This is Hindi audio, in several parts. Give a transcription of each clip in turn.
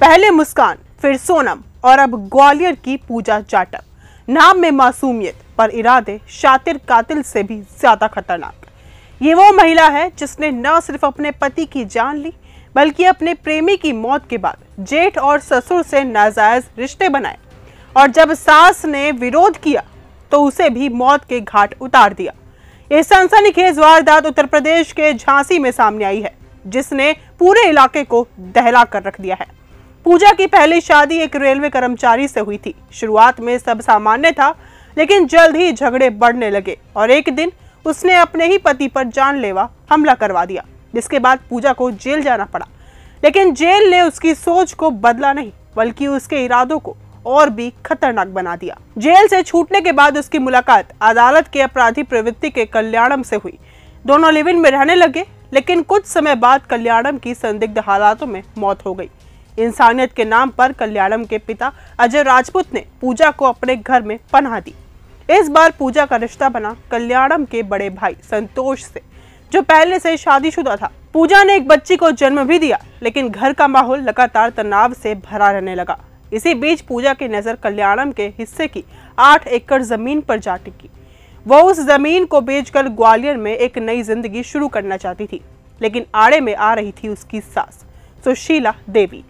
पहले मुस्कान, फिर सोनम और अब ग्वालियर की पूजा जाटव। नाम में मासूमियत पर इरादे शातिर कातिल से भी ज्यादा खतरनाक। ये वो महिला है जिसने न सिर्फ अपने पति की जान ली बल्कि अपने प्रेमी की मौत के बाद जेठ और ससुर से नाजायज रिश्ते बनाए और जब सास ने विरोध किया तो उसे भी मौत के घाट उतार दिया। ये सनसनीखेज वारदात उत्तर प्रदेश के झांसी में सामने आई है, जिसने पूरे इलाके को दहला कर रख दिया है। पूजा की पहली शादी एक रेलवे कर्मचारी से हुई थी। शुरुआत में सब सामान्य था, लेकिन जल्द ही झगड़े बढ़ने लगे और एक दिन उसने अपने ही पति पर जानलेवा हमला करवा दिया, जिसके बाद पूजा को जेल जाना पड़ा। लेकिन जेल ने उसकी सोच को बदला नहीं, बल्कि उसके इरादों को और भी खतरनाक बना दिया। जेल से छूटने के बाद उसकी मुलाकात अदालत के अपराधी प्रवृत्ति के कल्याणम से हुई। दोनों लिव इन में रहने लगे, लेकिन कुछ समय बाद कल्याणम की संदिग्ध हालातों में मौत हो गई। इंसानियत के नाम पर कल्याणम के पिता अजय राजपूत ने पूजा को अपने घर में पनाह दी। इस बार पूजा का रिश्ता बना कल्याणम के बड़े भाई संतोष से, जो पहले से शादीशुदा था। पूजा ने एक बच्ची को जन्म भी दिया, लेकिन घर का माहौल लगातार तनाव से भरा रहने लगा। इसी बीच पूजा की नजर कल्याणम के हिस्से की 8 एकड़ जमीन पर जा टिकी। वो उस जमीन को बेचकर ग्वालियर में एक नई जिंदगी शुरू करना चाहती थी, लेकिन आड़े में आ रही थी उसकी सास सुशीला देवी।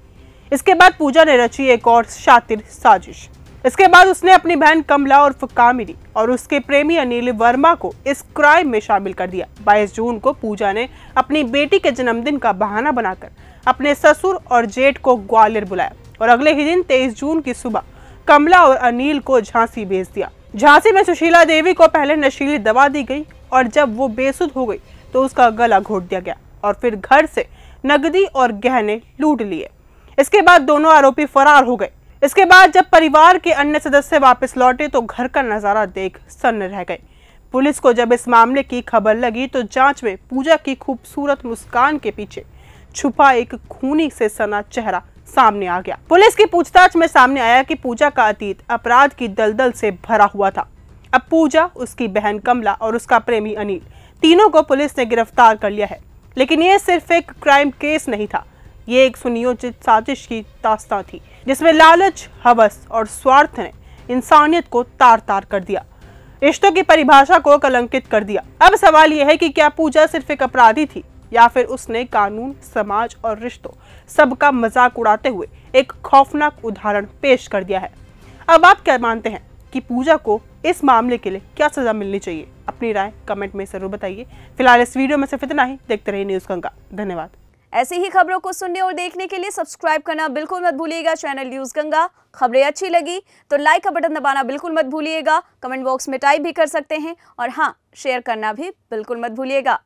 इसके बाद पूजा ने रची एक और शातिर साजिश। इसके बाद उसने अपनी बहन कमला उर्फ कामिनी और उसके प्रेमी अनिल वर्मा को इस क्राइम में शामिल कर दिया। 22 जून को पूजा ने अपनी बेटी के जन्मदिन का बहाना बनाकर अपने ससुर और जेठ को ग्वालियर बुलाया और अगले ही दिन 23 जून की सुबह कमला और अनिल को झांसी भेज दिया। झांसी में सुशीला देवी को पहले नशीली दवा दी गई और जब वो बेसुध हो गई तो उसका गला घोट दिया गया और फिर घर से नकदी और गहने लूट लिए। इसके बाद दोनों आरोपी फरार हो गए। इसके बाद जब परिवार के अन्य सदस्य वापस लौटे तो घर का नजारा देख सन्न रह गए। पुलिस को जब इस मामले की खबर लगी तो जांच में पूजा की खूबसूरत मुस्कान के पीछे छुपा एक खूनी से सना चेहरा सामने आ गया। पुलिस की पूछताछ में सामने आया कि पूजा का अतीत अपराध की दलदल से भरा हुआ था। अब पूजा, उसकी बहन कमला और उसका प्रेमी अनिल, तीनों को पुलिस ने गिरफ्तार कर लिया है। लेकिन ये सिर्फ एक क्राइम केस नहीं था, ये एक सुनियोजित साजिश की दास्तां थी, जिसमें लालच, हवस और स्वार्थ ने इंसानियत को तार-तार कर दिया, रिश्तों की परिभाषा को कलंकित कर दिया। अब सवाल यह है कि क्या पूजा सिर्फ एक अपराधी थी या फिर उसने कानून, समाज और रिश्तों सबका मजाक उड़ाते हुए एक खौफनाक उदाहरण पेश कर दिया है। अब आप क्या मानते हैं कि पूजा को इस मामले के लिए क्या सजा मिलनी चाहिए? अपनी राय कमेंट में जरूर बताइए। फिलहाल इस वीडियो में सिर्फ इतना ही। देखते रहिए न्यूज़ गंगा। धन्यवाद। ऐसी ही खबरों को सुनने और देखने के लिए सब्सक्राइब करना बिल्कुल मत भूलिएगा चैनल न्यूज़ गंगा। खबरें अच्छी लगी तो लाइक का बटन दबाना बिल्कुल मत भूलिएगा। कमेंट बॉक्स में टाइप भी कर सकते हैं और हाँ, शेयर करना भी बिल्कुल मत भूलिएगा।